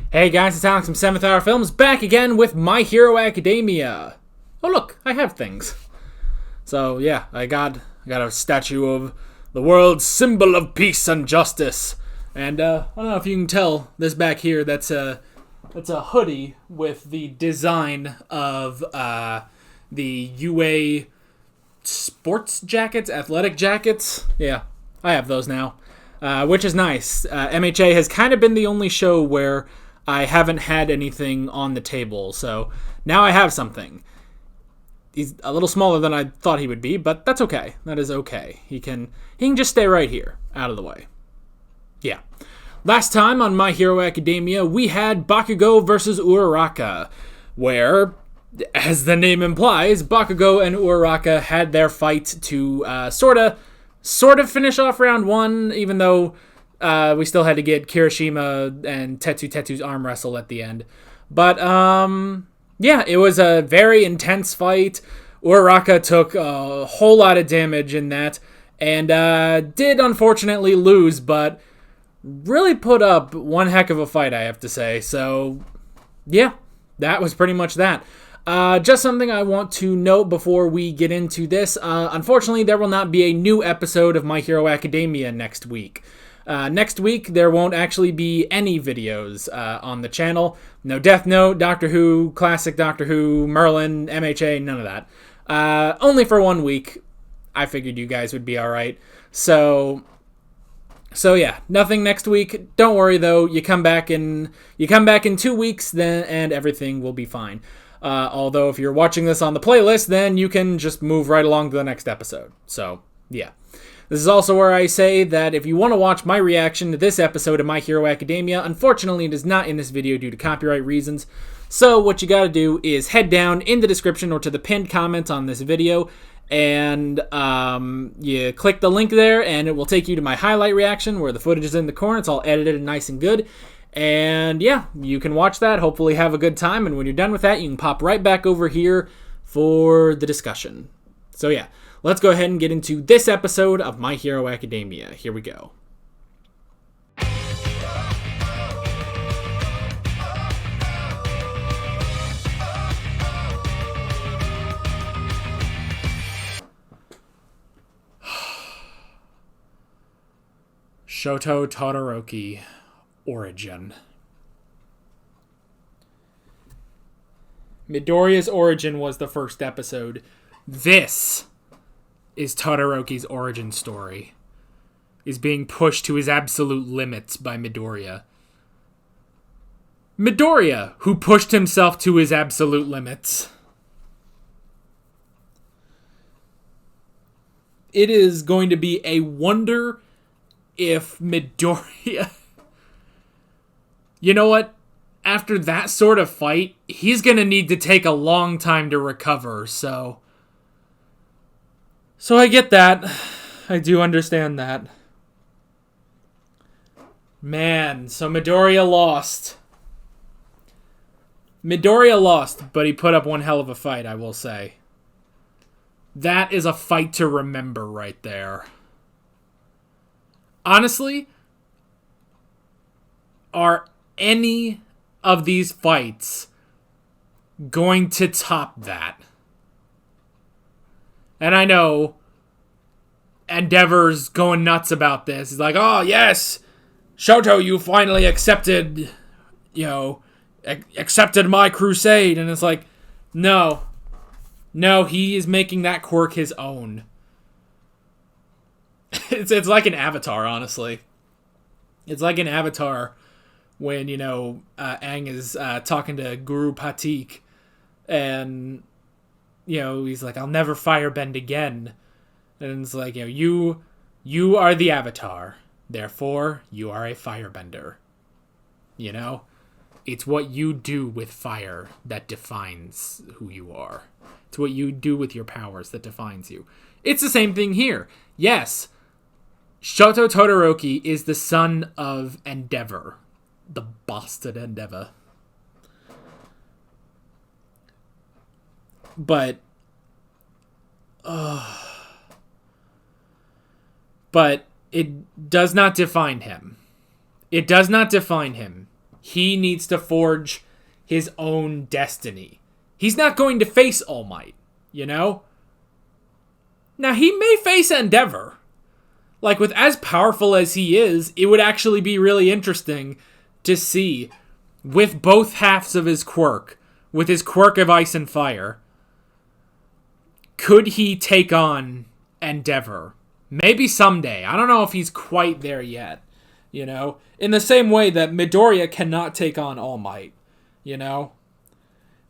Hey guys, it's Alex from 7th Hour Films, back again with My Hero Academia. Oh look, I have things. So yeah, I got a statue of the world's symbol of peace and justice. And I don't know if you can tell this back here, that's a hoodie with the design of the UA sports jackets, athletic jackets. Yeah, I have those now, which is nice. MHA has kind of been the only show where I haven't had anything on the table, so now I have something. He's a little smaller than I thought he would be, but that's okay. That is okay. He can just stay right here, out of the way. Yeah. Last time on My Hero Academia, we had Bakugo versus Uraraka, where, as the name implies, Bakugo and Uraraka had their fight to sort of finish off round one, even though we still had to get Kirishima and Tetsu's arm wrestle at the end. But, yeah, it was a very intense fight. Uraraka took a whole lot of damage in that, and did unfortunately lose, but really put up one heck of a fight, I have to say. So, yeah, that was pretty much that. Just something I want to note before we get into this. Unfortunately, there will not be a new episode of My Hero Academia next week. Next week, there won't actually be any videos on the channel. No Death Note, Doctor Who, Classic Doctor Who, Merlin, MHA, none of that. Only for 1 week. I figured you guys would be alright. So yeah, nothing next week. Don't worry though, you come back in 2 weeks then, and everything will be fine. Although if you're watching this on the playlist, then you can just move right along to the next episode. So, yeah. This is also where I say that if you want to watch my reaction to this episode of My Hero Academia, unfortunately it is not in this video due to copyright reasons. So what you gotta do is head down in the description or to the pinned comment on this video, and you click the link there, and it will take you to my highlight reaction where the footage is in the corner. It's all edited and nice and good. And yeah, you can watch that, hopefully have a good time, and when you're done with that, you can pop right back over here for the discussion. So yeah, let's go ahead and get into this episode of My Hero Academia. Here we go. Shoto Todoroki Origin. Midoriya's origin was the first episode. This is Todoroki's origin story. Is being pushed to his absolute limits by Midoriya. Midoriya, who pushed himself to his absolute limits. It is going to be a wonder if Midoriya... You know what? After that sort of fight, he's going to need to take a long time to recover, so I get that. I do understand that. Man, so Midoriya lost. Midoriya lost, but he put up one hell of a fight, I will say. That is a fight to remember right there. Honestly, are any of these fights going to top that? And I know Endeavor's going nuts about this. He's like, oh, yes, Shoto, you finally accepted my crusade. And it's like, no, he is making that quirk his own. It's like an Avatar, honestly. It's like an Avatar when, Aang is talking to Guru Patik, and, he's like, I'll never firebend again. And it's like, you are the Avatar, therefore you are a firebender. It's what you do with fire that defines who you are. It's what you do with your powers that defines you. It's the same thing here. Yes, Shoto Todoroki is the son of Endeavor. The bastard Endeavor. But it does not define him. It does not define him. He needs to forge his own destiny. He's not going to face All Might, you know? Now, he may face Endeavor. Like, with as powerful as he is, it would actually be really interesting to see, with both halves of his quirk, with his quirk of ice and fire, could he take on Endeavor? Maybe someday. I don't know if he's quite there yet, you know? In the same way that Midoriya cannot take on All Might, you know?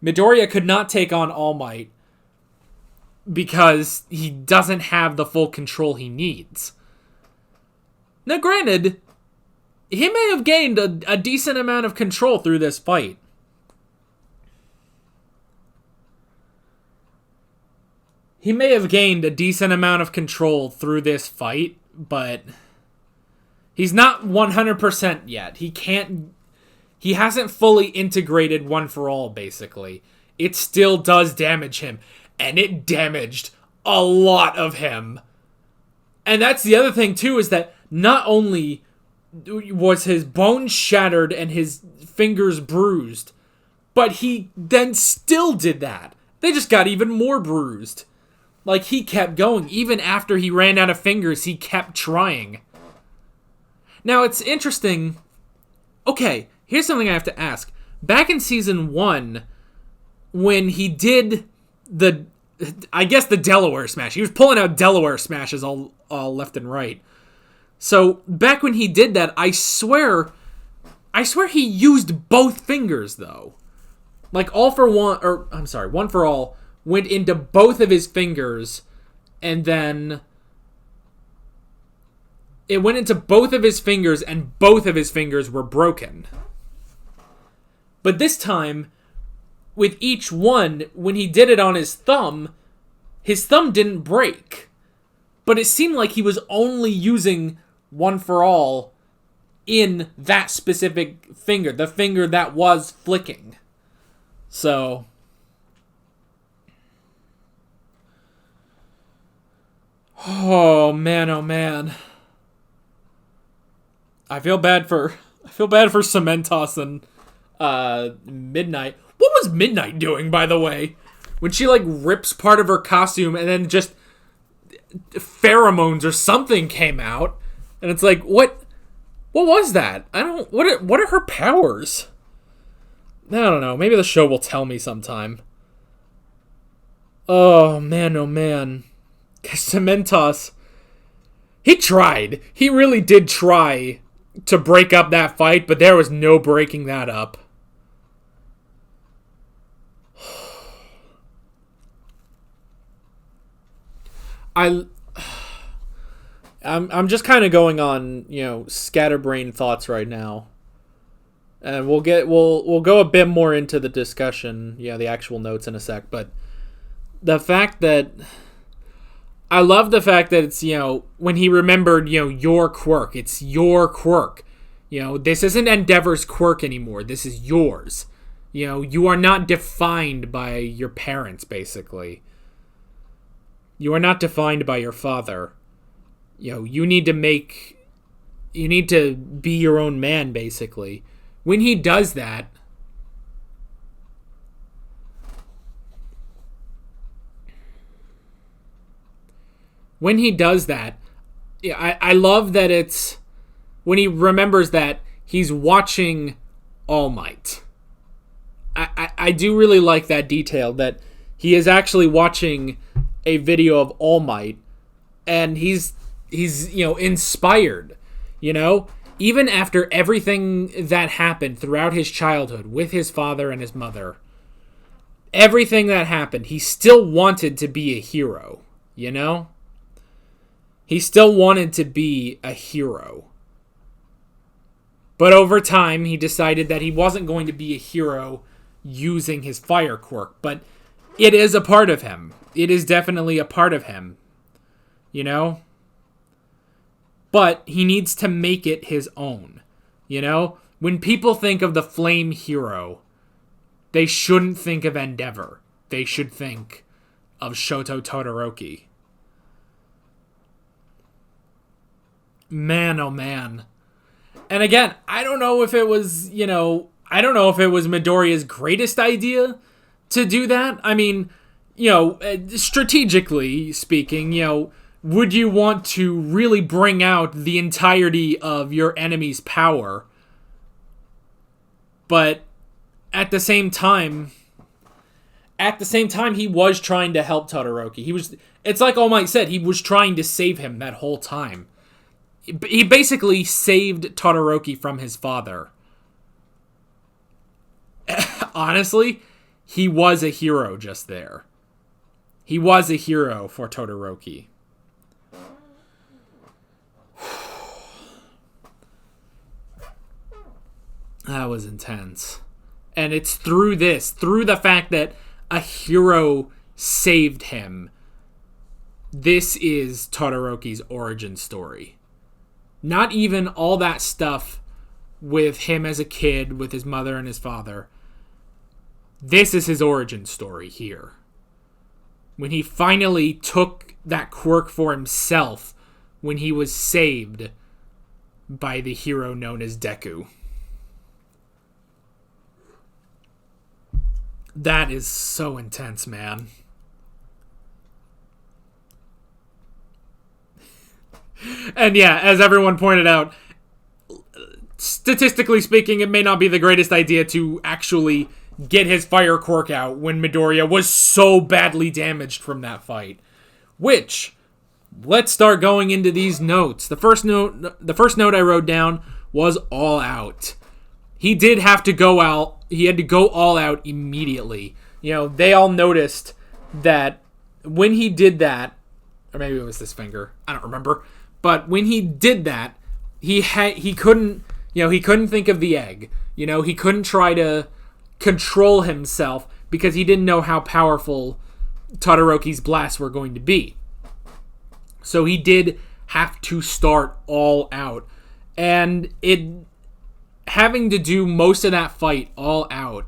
Midoriya could not take on All Might because he doesn't have the full control he needs. Now, granted, he may have gained a decent amount of control through this fight. He may have gained a decent amount of control through this fight, but he's not 100% yet. He hasn't fully integrated One For All, basically. It still does damage him, and it damaged a lot of him. And that's the other thing, too, is that not only was his bones shattered and his fingers bruised, but he then still did that. They just got even more bruised. Like, he kept going. Even after he ran out of fingers, he kept trying. Now, it's interesting. Okay, here's something I have to ask. Back in Season 1, when he did the Delaware Smash. He was pulling out Delaware Smashes all left and right. So, back when he did that, I swear he used both fingers, though. Like, One For All went into both of his fingers, and then it went into both of his fingers, and both of his fingers were broken. But this time, with each one, when he did it on his thumb didn't break. But it seemed like he was only using One For All in that specific finger, the finger that was flicking. So, oh man. I feel bad for Cementos and Midnight. What was Midnight doing, by the way? When she, like, rips part of her costume and then just pheromones or something came out. And it's like, what was that? What are her powers? I don't know. Maybe the show will tell me sometime. Oh, man. Cementos, he tried. He really did try to break up that fight, but there was no breaking that up. I'm just kind of going on, scatterbrain thoughts right now. And we'll go a bit more into the discussion, the actual notes in a sec, but the fact that I love the fact that it's, when he remembered, your quirk. It's your quirk. This isn't Endeavor's quirk anymore. This is yours. You are not defined by your parents, basically. You are not defined by your father. You need to be your own man, basically. When he does that, I love that it's when he remembers that he's watching All Might. I do really like that detail, that he is actually watching a video of All Might, and he's inspired, even after everything that happened throughout his childhood with his father and his mother, everything that happened, he still wanted to be a hero, He still wanted to be a hero. But over time, he decided that he wasn't going to be a hero using his fire quirk, but it is a part of him. It is definitely a part of him, But he needs to make it his own, When people think of the flame hero, they shouldn't think of Endeavor. They should think of Shoto Todoroki. Man, oh man. And again, I don't know if it was, Midoriya's greatest idea to do that. I mean, strategically speaking, would you want to really bring out the entirety of your enemy's power? But at the same time, he was trying to help Todoroki. It's like All Might said, he was trying to save him that whole time. He basically saved Todoroki from his father. Honestly, he was a hero just there. He was a hero for Todoroki. That was intense. And it's through the fact that a hero saved him. This is Todoroki's origin story. Not even all that stuff with him as a kid, with his mother and his father. This is his origin story here. When he finally took that quirk for himself, when he was saved by the hero known as Deku. That is so intense, man. And yeah, as everyone pointed out, statistically speaking, it may not be the greatest idea to actually get his fire quirk out when Midoriya was so badly damaged from that fight. Which, let's start going into these notes. The first note I wrote down was all out. He did have to go out. He had to go all out immediately. They all noticed that when he did that, or maybe it was this finger, I don't remember. But when he did that, he couldn't think of the egg. He couldn't try to control himself because he didn't know how powerful Todoroki's blasts were going to be. So he did have to start all out. And having to do most of that fight all out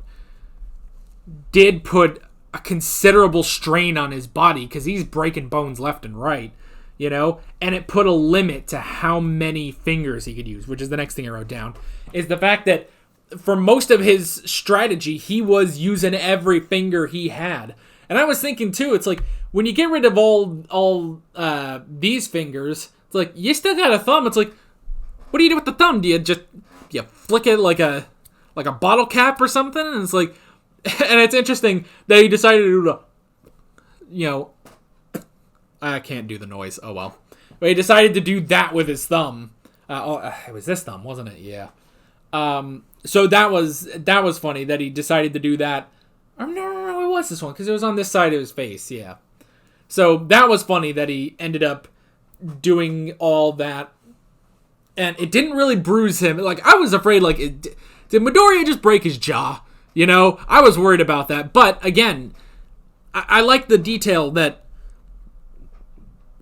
did put a considerable strain on his body because he's breaking bones left and right. And it put a limit to how many fingers he could use, which is the next thing I wrote down, is the fact that for most of his strategy, he was using every finger he had. And I was thinking, too, it's like, when you get rid of all these fingers, it's like, you still got a thumb. It's like, what do you do with the thumb? Do you flick it like a bottle cap or something? And it's like, and it's interesting that he decided to do the, I can't do the noise. Oh, well. But he decided to do that with his thumb. It was this thumb, wasn't it? Yeah. So that was funny that he decided to do that. Or no, it was this one because it was on this side of his face. Yeah. So that was funny that he ended up doing all that. And it didn't really bruise him. Like, I was afraid, did Midoriya just break his jaw? I was worried about that. But, again, I like the detail that,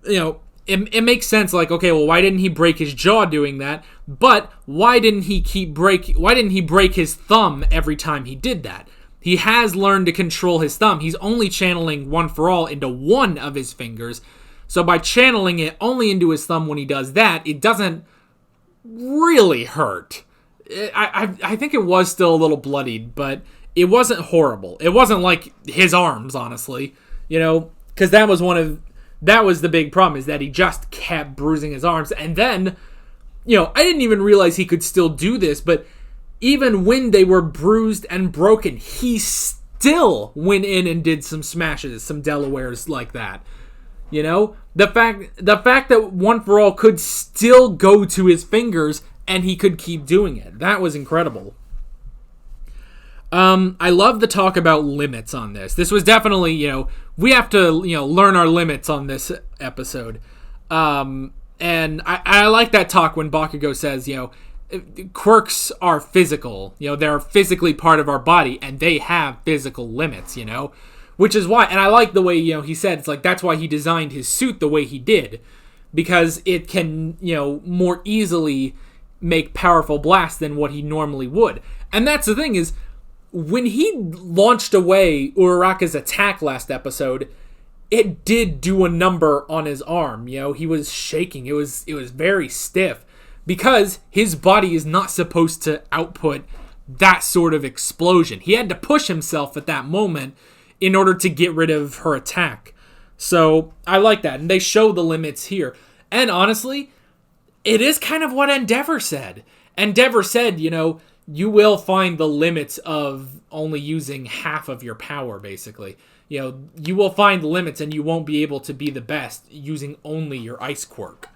it makes sense. Like, okay, well, why didn't he break his jaw doing that? But why didn't he break his thumb every time he did that? He has learned to control his thumb. He's only channeling One For All into one of his fingers. So by channeling it only into his thumb when he does that, it doesn't really hurt. I think it was still a little bloodied, but it wasn't horrible. It wasn't like his arms, honestly, because that was the big problem, is that he just kept bruising his arms. And then, I didn't even realize he could still do this, but even when they were bruised and broken, he still went in and did some smashes, some Delawares like that. The fact that One For All could still go to his fingers and he could keep doing it. That was incredible. I love the talk about limits on this. This was definitely, we have to, learn our limits on this episode. And I like that talk when Bakugo says, quirks are physical. They're physically part of our body and they have physical limits, which is why, and I like the way, he said, it's like, that's why he designed his suit the way he did, because it can, more easily make powerful blasts than what he normally would. And that's the thing is, when he launched away Uraraka's attack last episode, it did do a number on his arm. He was shaking. It was very stiff because his body is not supposed to output that sort of explosion. He had to push himself at that moment in order to get rid of her attack. So I like that. And they show the limits here. And honestly, it is kind of what Endeavor said. Endeavor said, you will find the limits of only using half of your power, basically. You will find limits and you won't be able to be the best using only your ice quirk.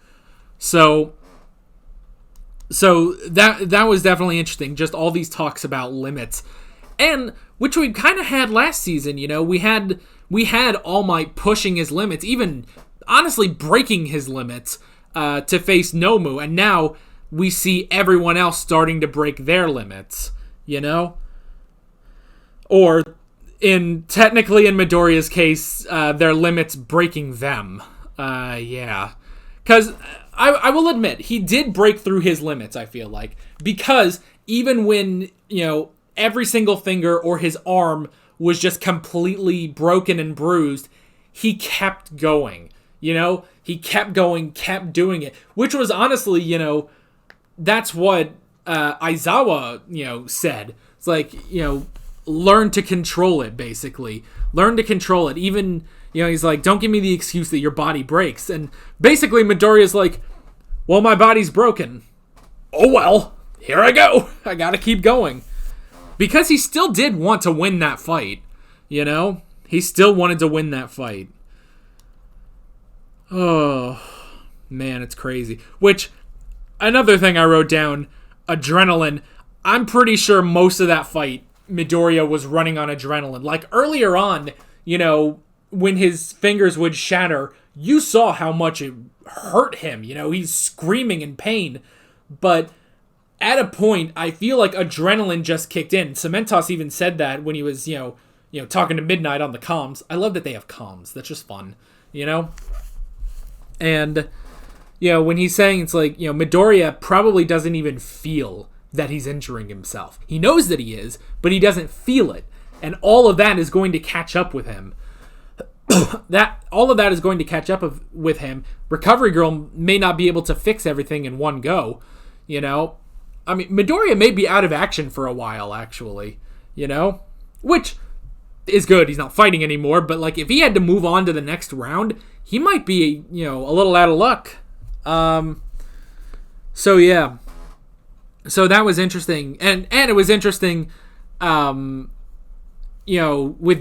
So that was definitely interesting. Just all these talks about limits. And which we kind of had last season, we had All Might pushing his limits, even honestly breaking his limits to face Nomu, and now we see everyone else starting to break their limits, or technically in Midoriya's case, their limits breaking them. Because I will admit, he did break through his limits, I feel like, because even when, every single finger or his arm was just completely broken and bruised, he kept going, he kept going, kept doing it, which was honestly, that's what Aizawa, said. It's like, learn to control it, basically. Learn to control it. Even, he's like, don't give me the excuse that your body breaks. And basically Midoriya's like, well, my body's broken. Oh, well, here I go. I gotta keep going. Because he still did want to win that fight, He still wanted to win that fight. Oh, man, it's crazy. Which, another thing I wrote down, adrenaline. I'm pretty sure most of that fight, Midoriya was running on adrenaline. Like, earlier on, when his fingers would shatter, you saw how much it hurt him. He's screaming in pain. But at a point, I feel like adrenaline just kicked in. Cementos even said that when he was, talking to Midnight on the comms. I love that they have comms. That's just fun, And, when he's saying, it's like, Midoriya probably doesn't even feel that he's injuring himself. He knows that he is, but he doesn't feel it. And all of that is going to catch up with him. All of that is going to catch up with him. Recovery Girl may not be able to fix everything in one go, I mean, Midoriya may be out of action for a while, actually, which is good. He's not fighting anymore, but, like, if he had to move on to the next round, he might be, a little out of luck. So, yeah. So that was interesting. And it was interesting, with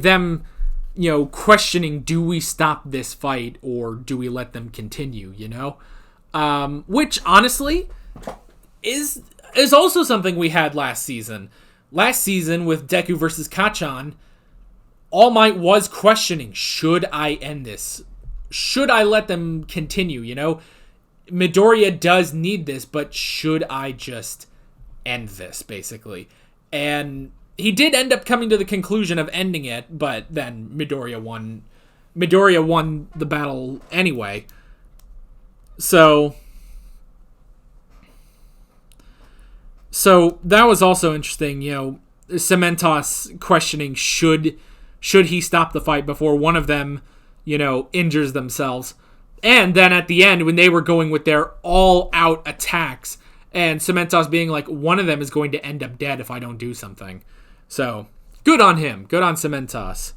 them, questioning, do we stop this fight or do we let them continue, which, honestly, is also something we had last season. Last season with Deku versus Kacchan, All Might was questioning, should I end this? Should I let them continue, Midoriya does need this, but should I just end this, basically? And he did end up coming to the conclusion of ending it, but then Midoriya won. Midoriya won the battle anyway. So that was also interesting, Cementos questioning should he stop the fight before one of them, injures themselves. And then at the end, when they were going with their all-out attacks, and Cementos being like, one of them is going to end up dead if I don't do something. So, good on him. Good on Cementos.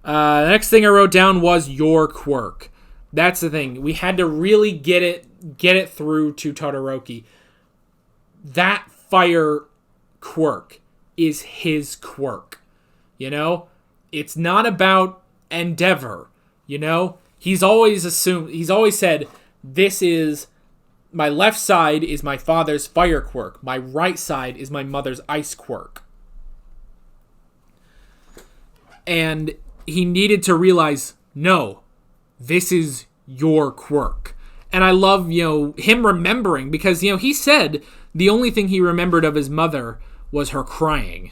The next thing I wrote down was your quirk. That's the thing. We had to really get it through to Todoroki. That fire quirk is his quirk. It's not about Endeavor. He's always said, this is, my left side is my father's fire quirk. My right side is my mother's ice quirk. And he needed to realize, no, this is your quirk. And I love, him remembering, because, he said the only thing he remembered of his mother was her crying,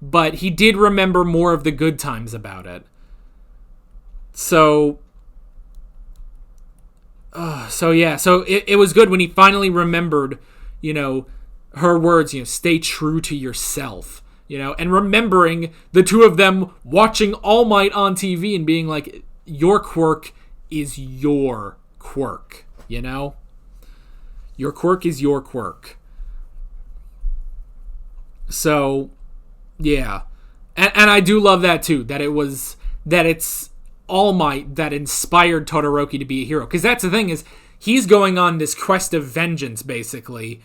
but he did remember more of the good times about it. So it was good when he finally remembered, her words, stay true to yourself, and remembering the two of them watching All Might on TV and being like, your quirk is your quirk, Your quirk is your quirk. So, yeah. And I do love that too, that it's All Might that inspired Todoroki to be a hero. Because that's the thing, is he's going on this quest of vengeance, basically.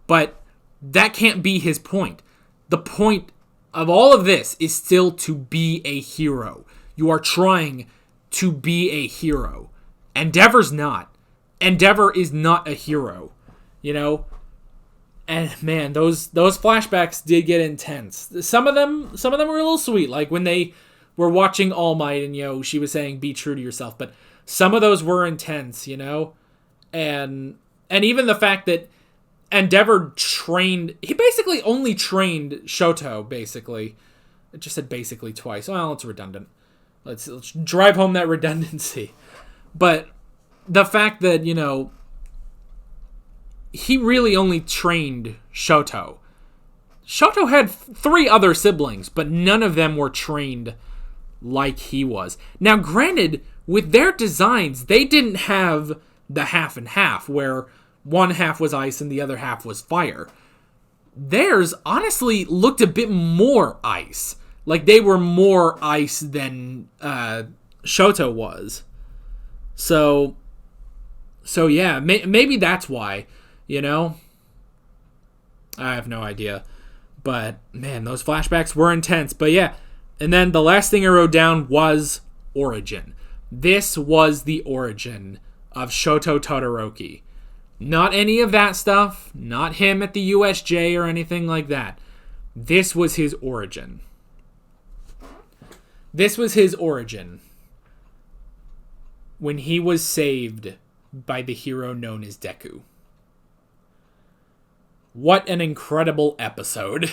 But that can't be his point. The point of all of this is still to be a hero. You are trying to be a hero. Endeavor's not. Endeavor is not a hero. You know? And man, those flashbacks did get intense. Some of them were a little sweet, like when they were watching All Might and, you know, she was saying be true to yourself, but some of those were intense, you know? And even the fact that Endeavor he basically only trained Shoto, basically. It just said basically twice. Well, it's redundant. Let's drive home that redundancy. But the fact that, you know, he really only trained Shoto. Shoto had 3 other siblings, but none of them were trained like he was. Now, granted, with their designs, they didn't have the half and half, where one half was ice and the other half was fire. Theirs, honestly, looked a bit more ice. Like, they were more ice than Shoto was. So yeah, maybe that's why. You know? I have no idea. But, man, those flashbacks were intense. But, yeah. And then the last thing I wrote down was origin. This was the origin of Shoto Todoroki. Not any of that stuff. Not him at the USJ or anything like that. This was his origin. This was his origin. When he was saved by the hero known as Deku. What an incredible episode.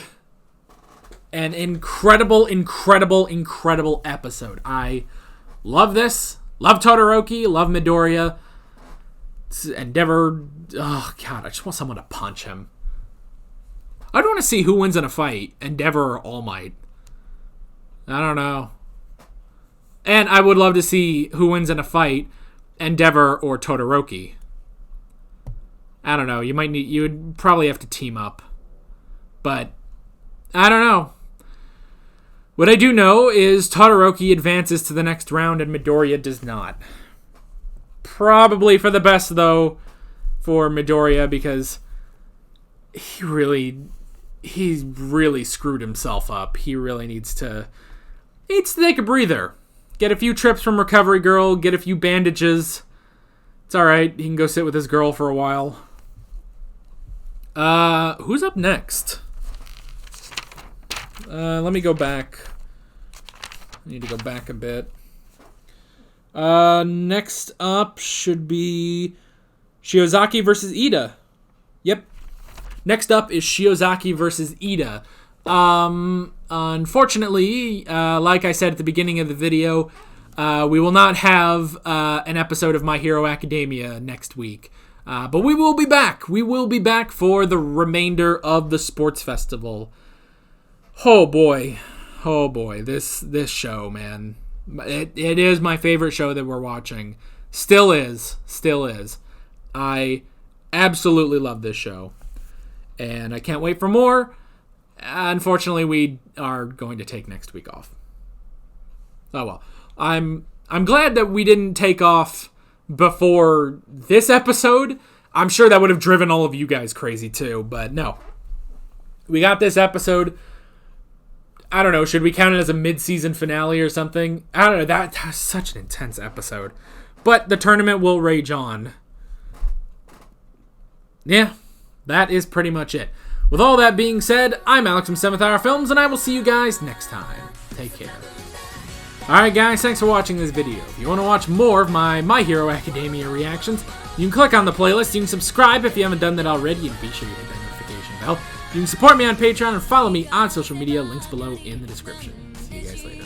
An incredible, incredible, incredible episode. I love this. Love Todoroki. Love Midoriya. Endeavor. Oh, God. I just want someone to punch him. I'd want to see who wins in a fight. Endeavor or All Might. I don't know. And I would love to see who wins in a fight. Endeavor or Todoroki. I don't know. You would probably have to team up. But I don't know. What I do know is Todoroki advances to the next round and Midoriya does not. Probably for the best, though, for Midoriya, because he really screwed himself up. He really needs to take a breather. Get a few trips from Recovery Girl, get a few bandages. It's alright. He can go sit with his girl for a while. Who's up next? Let me go back. I need to go back a bit. Next up should be Shiozaki versus Ida. Yep. Next up is Shiozaki versus Ida. Unfortunately, like I said at the beginning of the video, we will not have an episode of My Hero Academia next week. But we will be back. We will be back for the remainder of the sports festival. Oh boy. Oh boy. This show, man. It is my favorite show that we're watching. Still is. Still is. I absolutely love this show. And I can't wait for more. Unfortunately, we are going to take next week off. Oh well. I'm glad that we didn't take off before this episode. I'm sure that would have driven all of you guys crazy too, but no. We got this episode. I don't know, should we count it as a mid-season finale or something? I don't know, that was such an intense episode. But the tournament will rage on. Yeah, that is pretty much it. With all that being said, I'm Alex from 7th Hour Films, and I will see you guys next time. Take care. Alright guys, thanks for watching this video. If you want to watch more of my Hero Academia reactions, you can click on the playlist, you can subscribe if you haven't done that already, and be sure you hit that notification bell. You can support me on Patreon and follow me on social media, links below in the description. See you guys later.